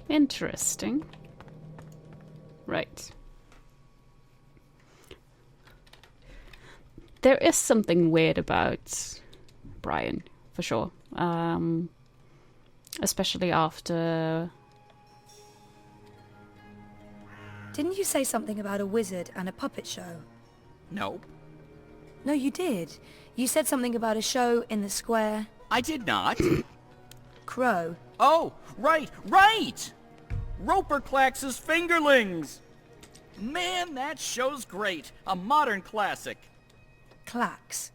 Interesting. Right. There is something weird about Brian, for sure. Especially after... Didn't you say something about a wizard and a puppet show? No, No, you did. You said something about a show in the square. I did not. Crow. Oh, right! Roper Klacks' Fingerlings! Man, that show's great. A modern classic. Klacks.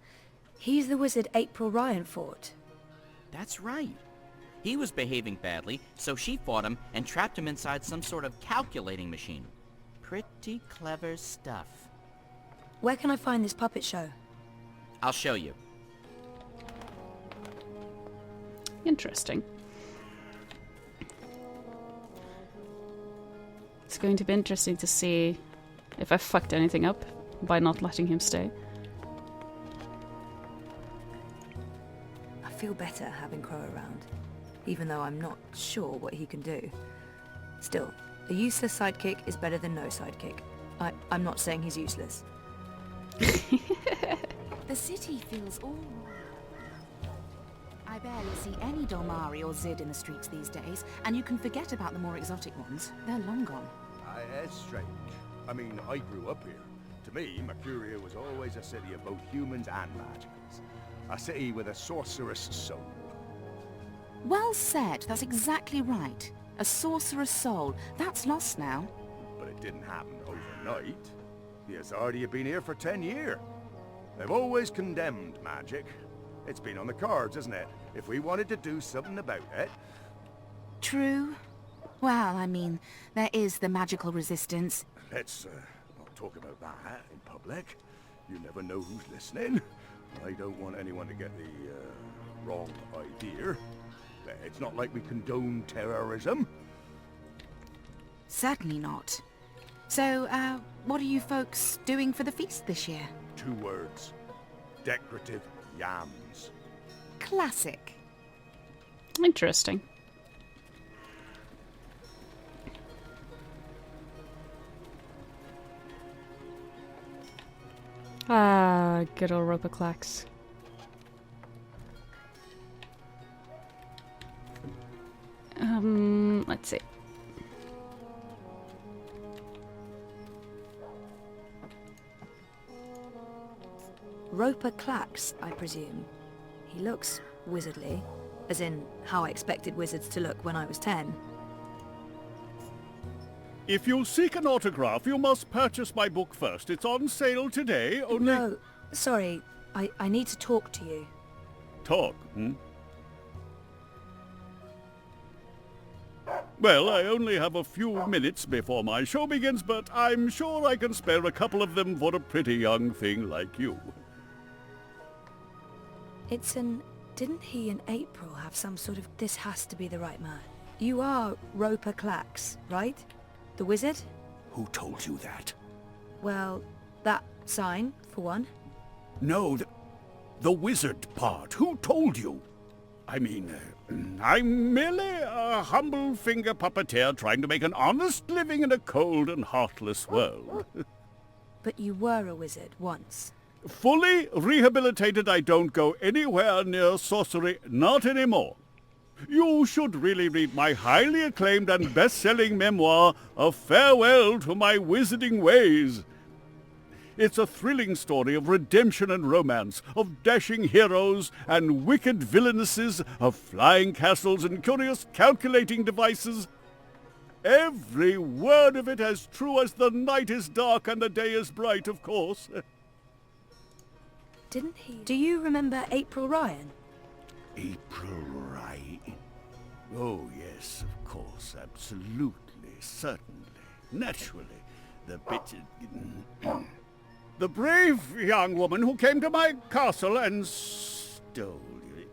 He's the wizard April Ryan fought. That's right. He was behaving badly, so she fought him and trapped him inside some sort of calculating machine. Pretty clever stuff. Where can I find this puppet show? I'll show you. Interesting. It's going to be interesting to see if I fucked anything up by not letting him stay. I feel better having Crow around, even though I'm not sure what he can do. Still, a useless sidekick is better than no sidekick. I'm not saying he's useless. The city feels all... I barely see any Dolmari or Zid in the streets these days, and you can forget about the more exotic ones. They're long gone. It's strange. I mean, I grew up here. To me, Mercuria was always a city of both humans and magicals. A city with a sorceress soul. Well said. That's exactly right. A sorcerer's soul. That's lost now. But it didn't happen overnight. The Azardi have been here for 10 years. They've always condemned magic. It's been on the cards, isn't it? If we wanted to do something about it... True. Well, I mean, there is the magical resistance. Let's not talk about that in public. You never know who's listening. I don't want anyone to get the wrong idea. It's not like we condone terrorism. Certainly not. So, what are you folks doing for the feast this year? 2 words. Decorative yams. Classic. Interesting. Ah, good old Roper Klacks. Let's see. Roper Klacks, I presume. He looks wizardly, as in how I expected wizards to look when I was 10. If you seek an autograph, you must purchase my book first. It's on sale today, only... No, sorry. I need to talk to you. Talk, hmm? Well, I only have a few minutes before my show begins, but I'm sure I can spare a couple of them for a pretty young thing like you. Didn't he and April have some sort of... This has to be the right man. You are Roper Klacks, right? The wizard? Who told you that? Well, that sign, for one. No, the wizard part. Who told you? I mean, I'm merely a humble finger puppeteer trying to make an honest living in a cold and heartless world. But you were a wizard once. Fully rehabilitated, I don't go anywhere near sorcery, not anymore. You should really read my highly acclaimed and best-selling memoir, A Farewell to My Wizarding Ways. It's a thrilling story of redemption and romance, of dashing heroes and wicked villainesses, of flying castles and curious calculating devices. Every word of it as true as the night is dark and the day is bright, of course. Didn't he... Do you remember April Ryan? April Ryan? Oh, yes, of course, absolutely, certainly, naturally. The brave young woman who came to my castle and stole it,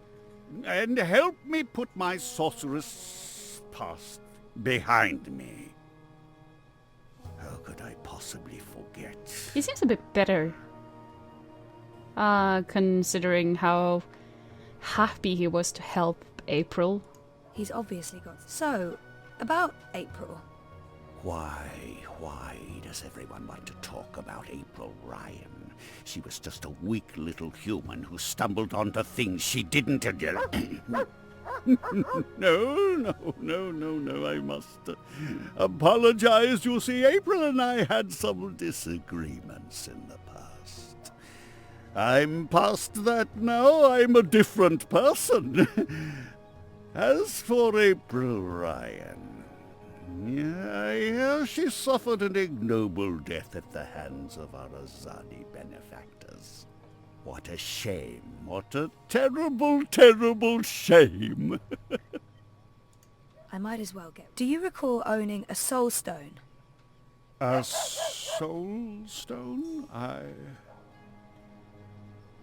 and helped me put my sorceress past behind me. How could I possibly forget? He seems a bit better. Considering how happy he was to help April. He's obviously got... So, About April. Why does everyone want to talk about April Ryan? She was just a weak little human who stumbled onto things she didn't... No, I must apologize. You see, April and I had some disagreements in the past. I'm past that now. I'm a different person. As for April Ryan, I hear she suffered an ignoble death at the hands of our Azadi benefactors. What a shame. What a terrible, terrible shame. I might as well get... Do you recall owning a soulstone? A soulstone?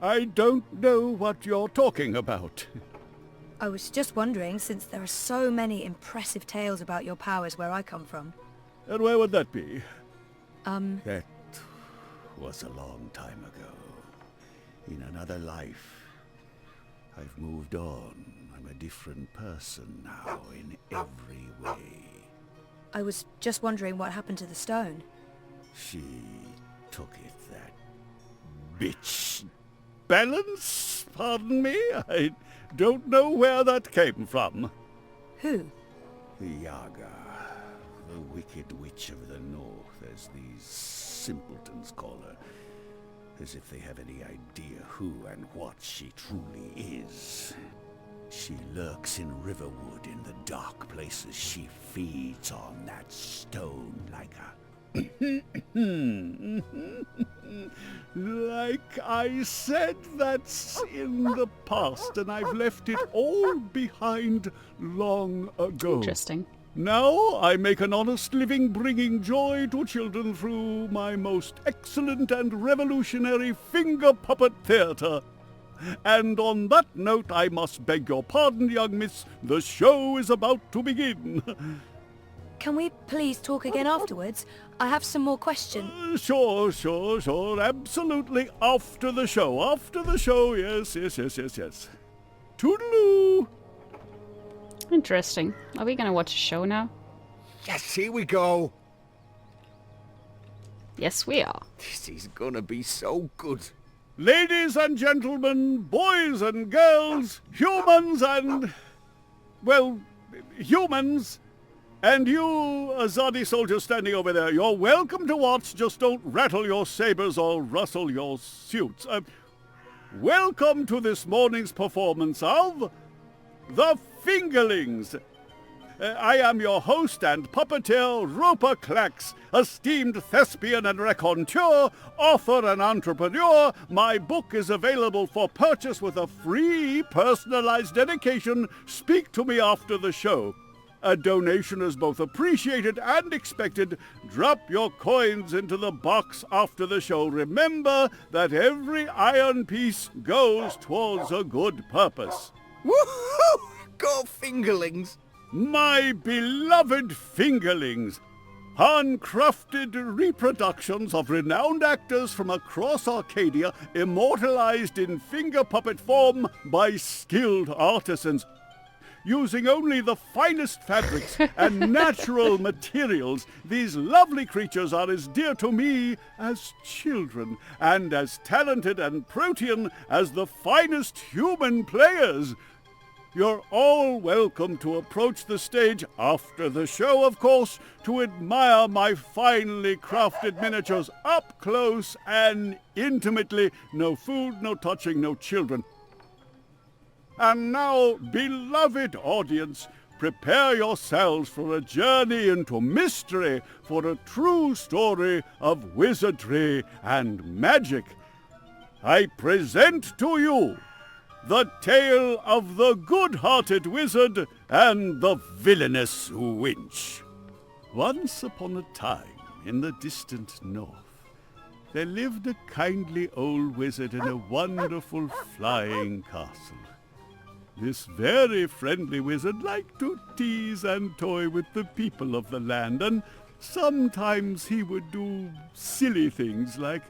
I don't know what you're talking about. I was just wondering, since there are so many impressive tales about your powers where I come from. And where would that be? That was a long time ago. In another life. I've moved on. I'm a different person now in every way. I was just wondering what happened to the stone. She took it, that bitch. Balance? Pardon me? I don't know where that came from. Who? The Yaga, the wicked witch of the north, as these simpletons call her. As if they have any idea who and what she truly is. She lurks in Riverwood in the dark places. She feeds on that stone like a... Like I said, that's in the past, and I've left it all behind long ago. Interesting. Now I make an honest living bringing joy to children through my most excellent and revolutionary finger puppet theatre. And on that note, I must beg your pardon, young miss. The show is about to begin. Can we please talk again afterwards? I have some more questions. Sure. Absolutely. After the show, yes. Toodaloo. Interesting. Are we gonna watch a show now? Yes, here we go. Yes, we are. This is gonna be so good. Ladies and gentlemen, boys and girls, humans and... well, humans... and you, Azadi soldier standing over there, you're welcome to watch, just don't rattle your sabers or rustle your suits. Welcome to this morning's performance of... The Fingerlings. I am your host and puppeteer, Roper Klacks, esteemed thespian and raconteur, author and entrepreneur. My book is available for purchase with a free personalized dedication. Speak to me after the show. A donation is both appreciated and expected. Drop your coins into the box after the show. Remember that every iron piece goes towards a good purpose. Woohoo! Go Fingerlings! My beloved Fingerlings, handcrafted reproductions of renowned actors from across Arcadia, immortalized in finger puppet form by skilled artisans. Using only the finest fabrics and natural materials, these lovely creatures are as dear to me as children, and as talented and protean as the finest human players. You're all welcome to approach the stage after the show, of course, to admire my finely crafted miniatures up close and intimately. No food, no touching, no children. And now, beloved audience, prepare yourselves for a journey into mystery, for a true story of wizardry and magic. I present to you the tale of the good-hearted wizard and the villainous winch. Once upon a time, in the distant north, there lived a kindly old wizard in a wonderful flying castle. This very friendly wizard liked to tease and toy with the people of the land, and sometimes he would do silly things like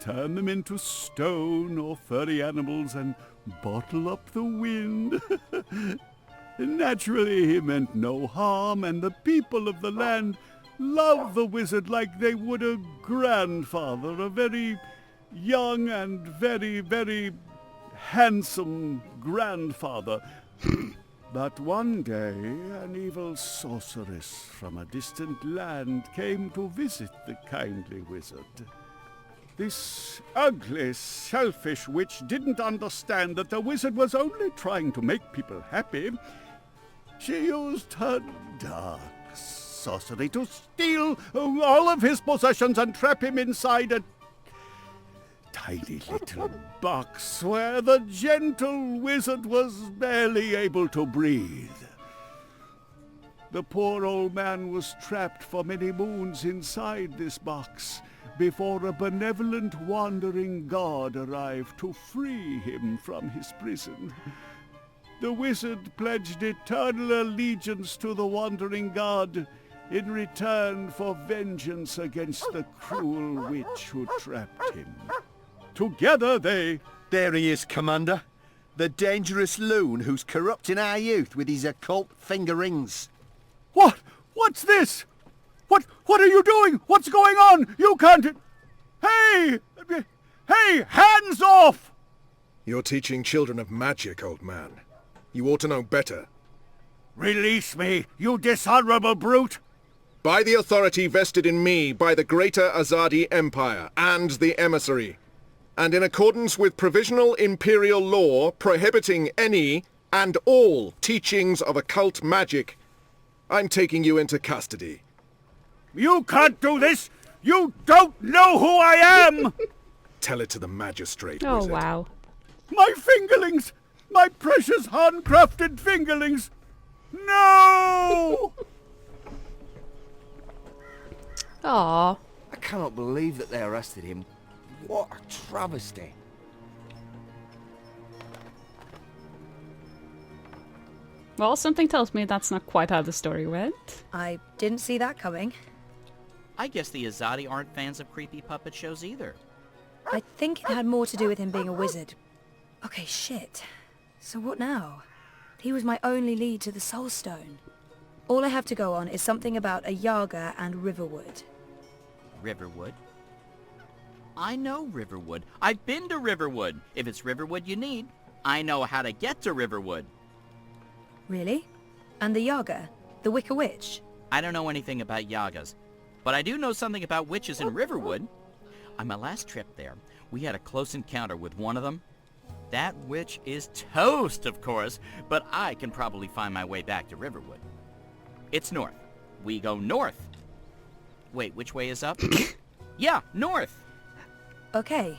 turn them into stone or furry animals and bottle up the wind. Naturally, he meant no harm, and the people of the land loved the wizard like they would a grandfather, a very young and very, very handsome grandfather. But one day, an evil sorceress from a distant land came to visit the kindly wizard. This ugly, selfish witch didn't understand that the wizard was only trying to make people happy. She used her dark sorcery to steal all of his possessions and trap him inside a tiny little box where the gentle wizard was barely able to breathe. The poor old man was trapped for many moons inside this box before a benevolent wandering god arrived to free him from his prison. The wizard pledged eternal allegiance to the wandering god in return for vengeance against the cruel witch who trapped him. Together they... There he is, Commander. The dangerous loon who's corrupting our youth with his occult finger rings. What? What's this? What are you doing? What's going on? You can't... Hey! Hey! Hands off! You're teaching children of magic, old man. You ought to know better. Release me, you dishonorable brute! By the authority vested in me by the Greater Azadi Empire and the Emissary, and in accordance with provisional imperial law prohibiting any and all teachings of occult magic, I'm taking you into custody. You can't do this! You don't know who I am! Tell it to the magistrate, Oh, wizard. wow. My fingerlings! My precious handcrafted fingerlings! No! Aww. I cannot believe that they arrested him. What a travesty. Well, something tells me that's not quite how the story went. I didn't see that coming. I guess the Azadi aren't fans of creepy puppet shows either. I think it had more to do with him being a wizard. Okay, shit. So what now? He was my only lead to the soulstone. All I have to go on is something about a Yaga and Riverwood. Riverwood? I know Riverwood. I've been to Riverwood. If it's Riverwood you need, I know how to get to Riverwood. Really? And the Yaga? The Wicker Witch? I don't know anything about Yagas, but I do know something about witches in Riverwood. On my last trip there, we had a close encounter with one of them. That witch is toast, of course, but I can probably find my way back to Riverwood. It's north. We go north. Wait, which way is up? Yeah, north. Okay.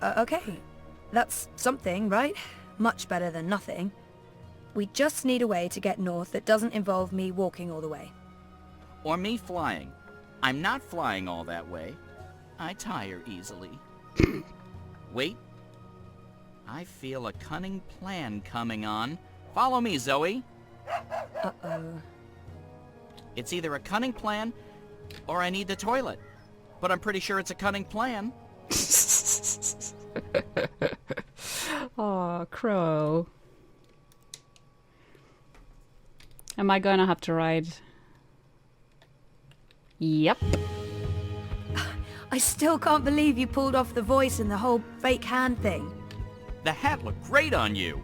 Okay. That's something, right? Much better than nothing. We just need a way to get north that doesn't involve me walking all the way. Or me flying. I'm not flying all that way. I tire easily. Wait. I feel a cunning plan coming on. Follow me, Zoe. Uh-oh. It's either a cunning plan, or I need the toilet. But I'm pretty sure it's a cunning plan. Aw, Crow. Am I gonna have to ride? Yep. I still can't believe you pulled off the voice and the whole fake hand thing. The hat looked great on you.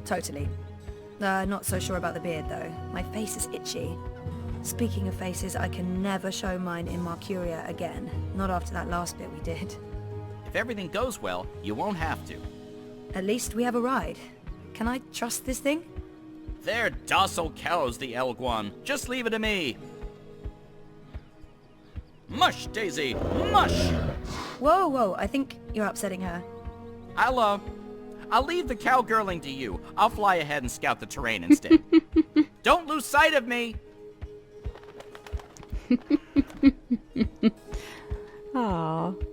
Totally. Not so sure about the beard, though. My face is itchy. Speaking of faces, I can never show mine in Mercuria again. Not after that last bit we did. If everything goes well, you won't have to. At least we have a ride. Can I trust this thing? They're docile cows, the Elguan. Just leave it to me. Mush, Daisy, mush! Whoa, whoa, I think you're upsetting her. I'll leave the cowgirling to you. I'll fly ahead and scout the terrain instead. Don't lose sight of me! Aww.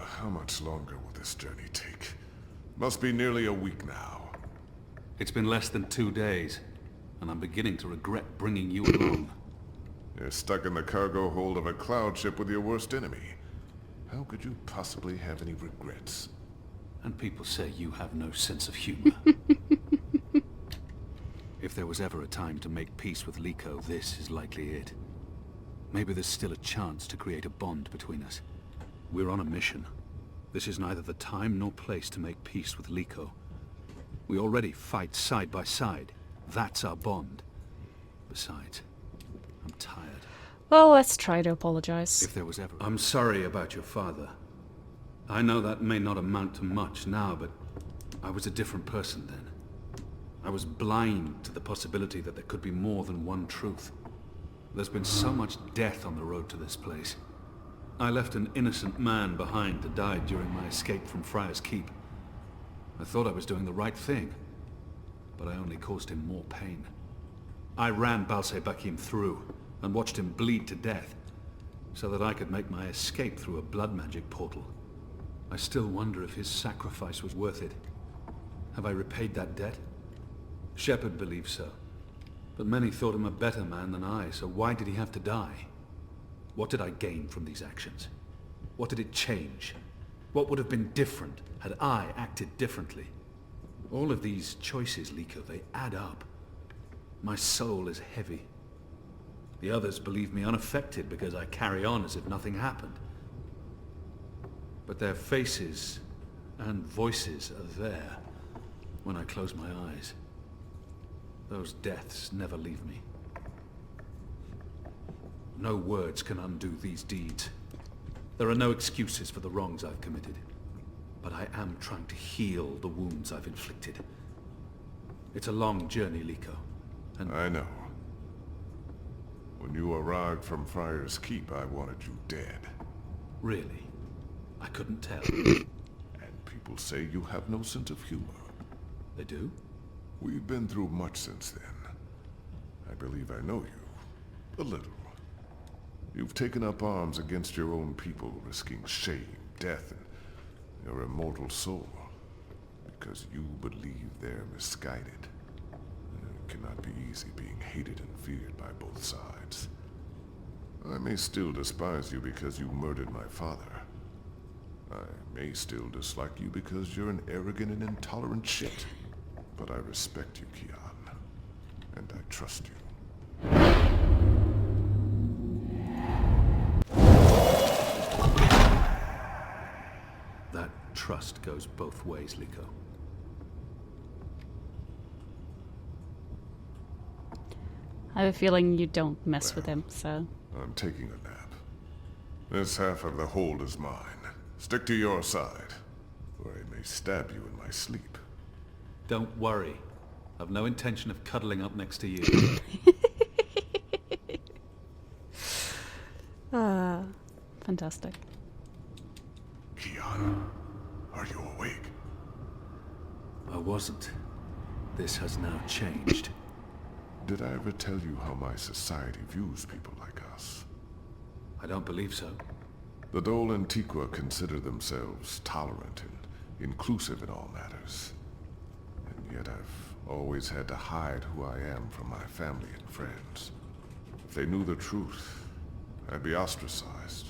How much longer will this journey take? Must be nearly a week now. It's been less than 2 days, and I'm beginning to regret bringing you along. You're stuck in the cargo hold of a cloud ship with your worst enemy. How could you possibly have any regrets? And people say you have no sense of humor. If there was ever a time to make peace with Liko, this is likely it. Maybe there's still a chance to create a bond between us. We're on a mission. This is neither the time nor place to make peace with Liko. We already fight side by side. That's our bond. Besides, I'm tired. Well, let's try to apologize. If there was ever... I'm sorry about your father. I know that may not amount to much now, but I was a different person then. I was blind to the possibility that there could be more than one truth. There's been so much death on the road to this place. I left an innocent man behind to die during my escape from Friar's Keep. I thought I was doing the right thing, but I only caused him more pain. I ran Balse-Bakim through and watched him bleed to death so that I could make my escape through a blood magic portal. I still wonder if his sacrifice was worth it. Have I repaid that debt? Shepard believes so, but many thought him a better man than I, so why did he have to die? What did I gain from these actions? What did it change? What would have been different had I acted differently? All of these choices, Liko, they add up. My soul is heavy. The others believe me unaffected because I carry on as if nothing happened. But their faces and voices are there when I close my eyes. Those deaths never leave me. No words can undo these deeds. There are no excuses for the wrongs I've committed. But I am trying to heal the wounds I've inflicted. It's a long journey, Liko. And I know. When you arrived from Friar's Keep, I wanted you dead. really, I couldn't tell. And people say you have no sense of humor. They do? We've been through much since then. I believe I know you. A little. You've taken up arms against your own people, risking shame, death, and your immortal soul. Because you believe they're misguided. It cannot be easy being hated and feared by both sides. I may still despise you because you murdered my father. I may still dislike you because you're an arrogant and intolerant shit. But I respect you, Kian. And I trust you. That trust goes both ways, Liko. I have a feeling you don't mess with him, so... I'm taking a nap. This half of the hold is mine. Stick to your side, or I may stab you in my sleep. Don't worry. I've no intention of cuddling up next to you. Fantastic. Kian, are you awake? I wasn't. This has now changed. Did I ever tell you how my society views people like us? I don't believe so. The Dole Antiqua consider themselves tolerant and inclusive in all matters. And yet I've always had to hide who I am from my family and friends. If they knew the truth, I'd be ostracized.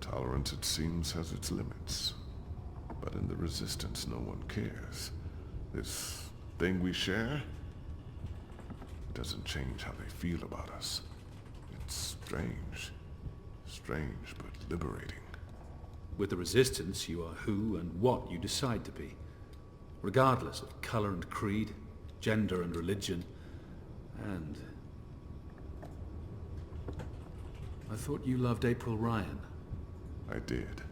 Tolerance, it seems, has its limits. But in the Resistance, no one cares. This thing we share doesn't change how they feel about us. It's strange. Strange, but liberating. With the Resistance, you are who and what you decide to be. Regardless of color and creed, gender and religion, and... I thought you loved April Ryan. I did.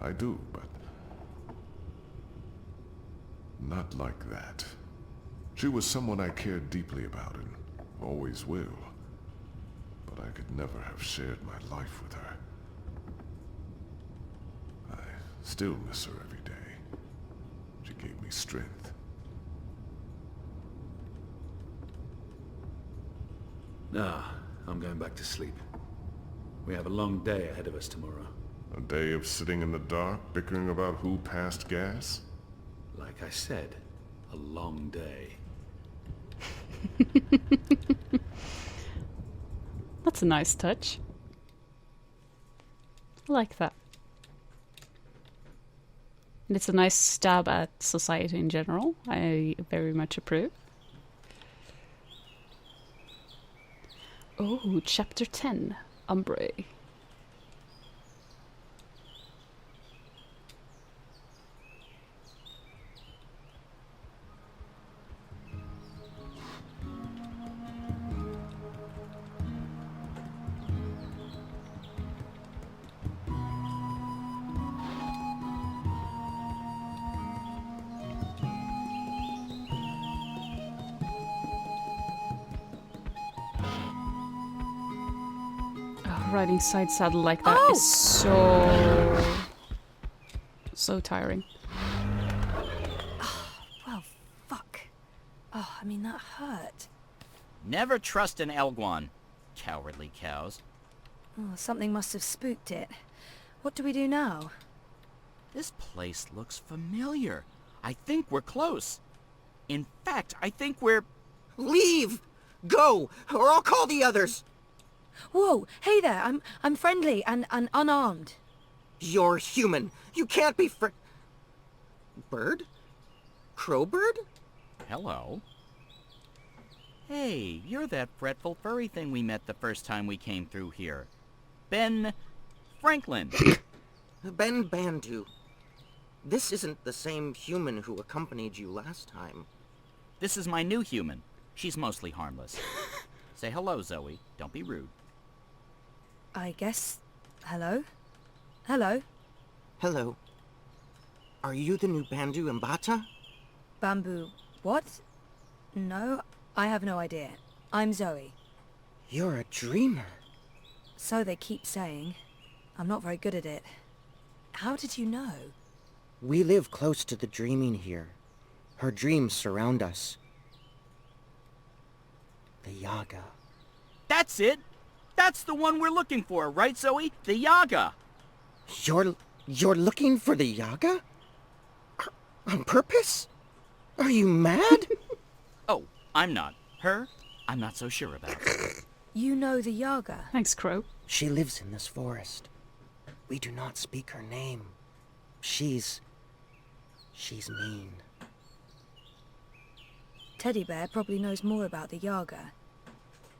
I do, but... not like that. She was someone I cared deeply about and always will. But I could never have shared my life with her. I still miss her every day. She gave me strength. Ah, I'm going back to sleep. We have a long day ahead of us tomorrow. A day of sitting in the dark, bickering about who passed gas? Like I said, a long day. That's a nice touch. I like that. And it's a nice stab at society in general. I very much approve. Oh, chapter 10, Umbre. Riding side saddle like that is so tiring. Well, fuck. Oh, I mean, that hurt. Never trust an Elguan. Cowardly cows. Oh, something must have spooked it. What do we do now? This place looks familiar. I think we're close. In fact, I think we're... Leave! Go, or I'll call the others! Whoa, hey there, I'm friendly and unarmed. You're human. You can't be Bird? Crowbird? Hello. Hey, you're that fretful furry thing we met the first time we came through here. Ben... Franklin. Ben Bandu. This isn't the same human who accompanied you last time. This is my new human. She's mostly harmless. Say hello, Zoe. Don't be rude. I guess... Hello? Hello? Hello. Are you the new Bandu Mbata? Bamboo... what? No, I have no idea. I'm Zoe. You're a dreamer. So they keep saying. I'm not very good at it. How did you know? We live close to the dreaming here. Her dreams surround us. The Yaga. That's it! That's the one we're looking for, right, Zoe? The Yaga! You're looking for the Yaga? On purpose? Are you mad? Oh, I'm not. Her, I'm not so sure about. You know the Yaga? Thanks, Crow. She lives in this forest. We do not speak her name. She's mean. Teddy Bear probably knows more about the Yaga.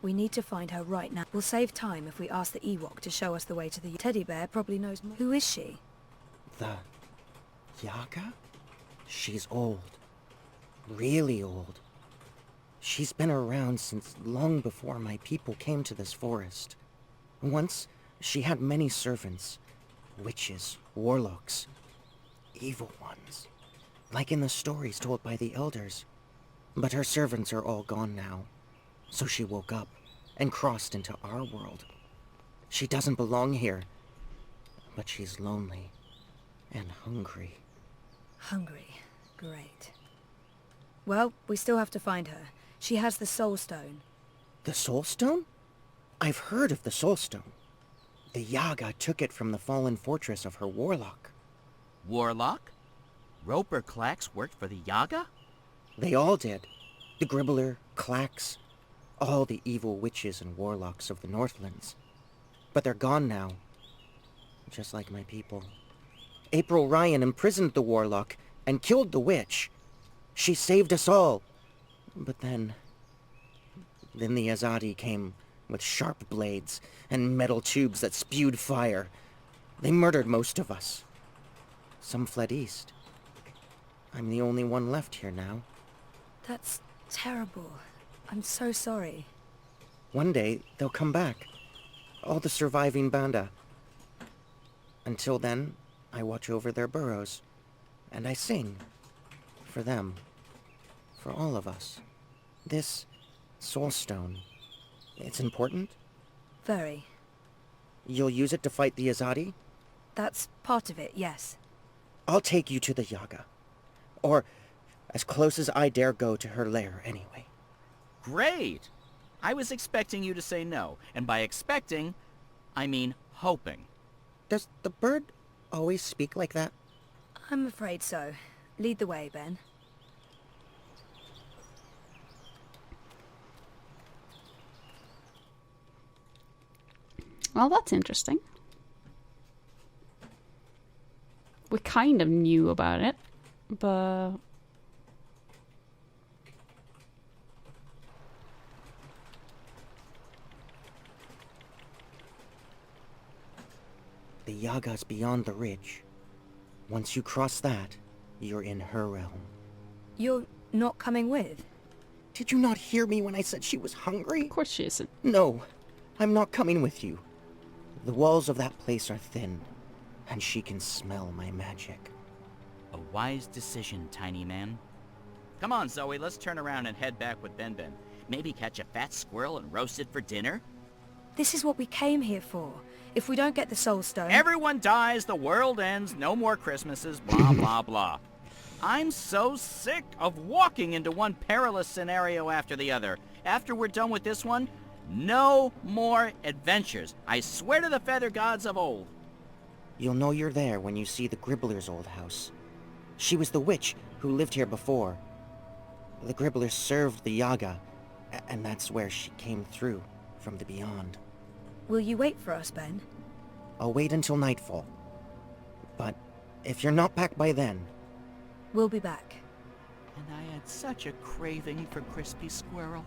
We need to find her right now. We'll save time if we ask the Ewok to show us the way to the... Teddy Bear probably knows more. Who is she? The Yaga? She's old. Really old. She's been around since long before my people came to this forest. Once, she had many servants. Witches, warlocks, evil ones. Like in the stories told by the elders. But her servants are all gone now. So she woke up and crossed into our world. She doesn't belong here, but she's lonely and hungry. Hungry. Great. Well, we still have to find her. She has the soulstone. The soulstone? I've heard of the soulstone. The Yaga took it from the fallen fortress of her warlock. Warlock? Roper Klacks worked for the Yaga? They all did. The Gribbler, Klacks, all the evil witches and warlocks of the Northlands. But they're gone now. Just like my people. April Ryan imprisoned the warlock and killed the witch. She saved us all. But then the Azadi came with sharp blades and metal tubes that spewed fire. They murdered most of us. Some fled east. I'm the only one left here now. That's terrible. I'm so sorry. One day, they'll come back. All the surviving Banda. Until then, I watch over their burrows. And I sing. For them. For all of us. This soulstone. It's important? Very. You'll use it to fight the Azadi? That's part of it, yes. I'll take you to the Yaga. Or as close as I dare go to her lair, anyway. Great! I was expecting you to say no, and by expecting, I mean hoping. Does the bird always speak like that? I'm afraid so. Lead the way, Ben. Well, that's interesting. We kind of knew about it, but... The Yaga's beyond the ridge. Once you cross that, you're in her realm. You're not coming with? Did you not hear me when I said she was hungry? Of course she isn't. No, I'm not coming with you. The walls of that place are thin, and she can smell my magic. A wise decision, tiny man. Come on, Zoe, let's turn around and head back with Ben Ben. Maybe catch a fat squirrel and roast it for dinner? This is what we came here for. If we don't get the soulstone... Everyone dies, the world ends, no more Christmases, blah, blah, blah. I'm so sick of walking into one perilous scenario after the other. After we're done with this one, no more adventures. I swear to the feather gods of old. You'll know you're there when you see the Gribbler's old house. She was the witch who lived here before. The Gribblers served the Yaga, and that's where she came through, from the beyond. Will you wait for us, Ben? I'll wait until nightfall. But if you're not back by then... We'll be back. And I had such a craving for crispy squirrel.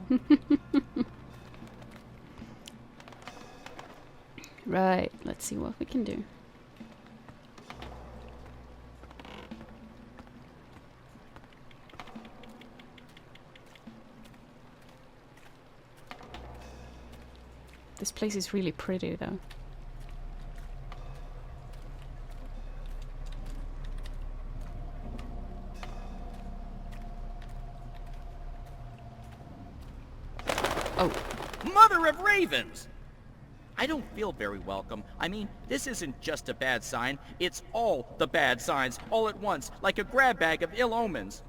Right, let's see what we can do. This place is really pretty, though. Oh. Mother of ravens! I don't feel very welcome. I mean, this isn't just a bad sign. It's all the bad signs, all at once, like a grab bag of ill omens.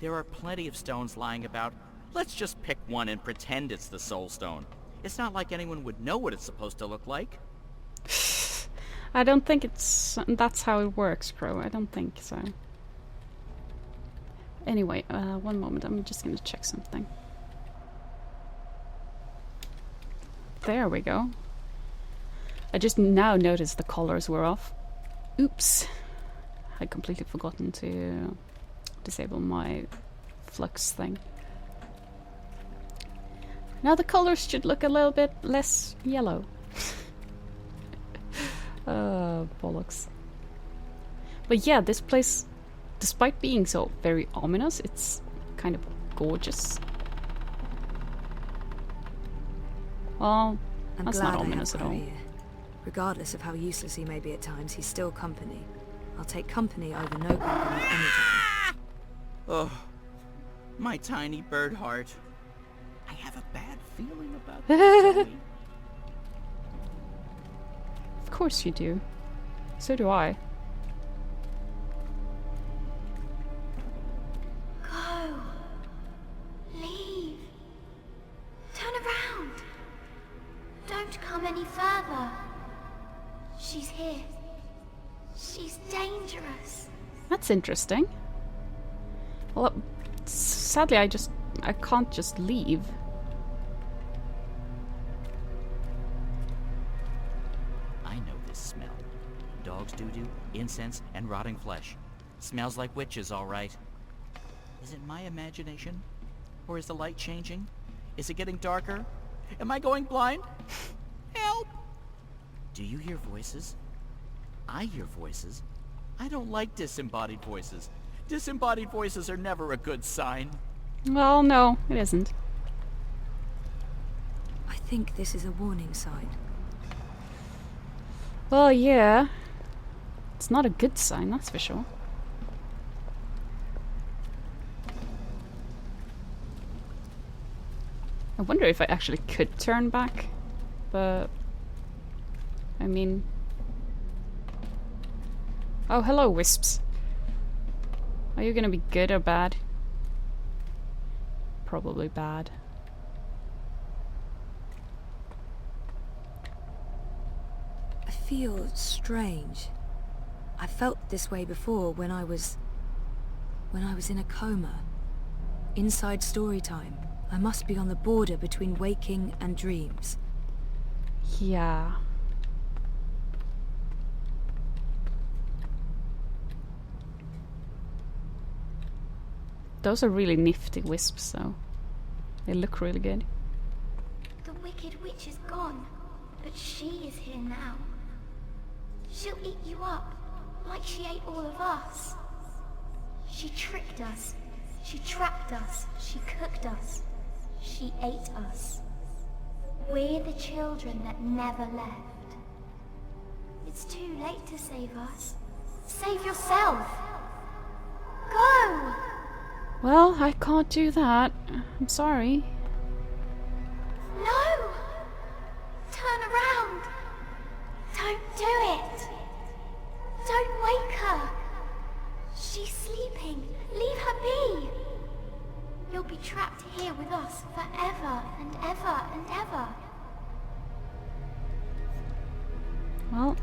There are plenty of stones lying about. Let's just pick one and pretend it's the soulstone. It's not like anyone would know what it's supposed to look like. I don't think that's how it works, Crow. I don't think so. Anyway, one moment. I'm just gonna check something. There we go. I just now noticed the colors were off. Oops. I'd completely forgotten to disable my flux thing. Now the colors should look a little bit less yellow. Bollocks. But yeah, this place, despite being so very ominous, it's kind of gorgeous. Well, I'm that's glad not I have ominous at Crow all. here. Regardless of how useless he may be at times, he's still company. I'll take company over no company anytime. Oh, my tiny bird heart. I have a bad feeling about this, Zoe. Of course you do. So do I. Go. Leave. Turn around. Don't come any further. She's here. She's dangerous. That's interesting. Well, sadly I can't just leave. I know this smell. Dog's doo-doo, incense, and rotting flesh. Smells like witches, all right. Is it my imagination? Or is the light changing? Is it getting darker? Am I going blind? Help! Do you hear voices? I hear voices. I don't like disembodied voices. Disembodied voices are never a good sign. Well, no, it isn't. I think this is a warning sign. Well, yeah. It's not a good sign, that's for sure. I wonder if I actually could turn back, but... I mean... Oh, hello, wisps. Are you gonna be good or bad? Probably bad. I feel strange. I felt this way before when I was in a coma. Inside story time. I must be on the border between waking and dreams. Yeah. Those are really nifty wisps, though. They look really good. The Wicked Witch is gone, but she is here now. She'll eat you up, like she ate all of us. She tricked us. She trapped us. She cooked us. She ate us. We're the children that never left. It's too late to save us. Save yourself! Go! Well, I can't do that. I'm sorry. No! Turn around! Don't do it! Don't wake her! She's sleeping. Leave her be! You'll be trapped here with us forever and ever and ever. Well,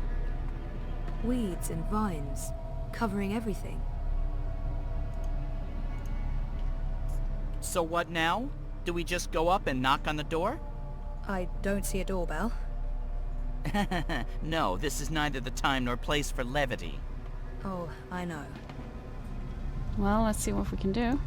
Weeds and vines, covering everything. So what now? Do we just go up and knock on the door? I don't see a doorbell. No, this is neither the time nor place for levity. Oh, I know. well, let's see what we can do.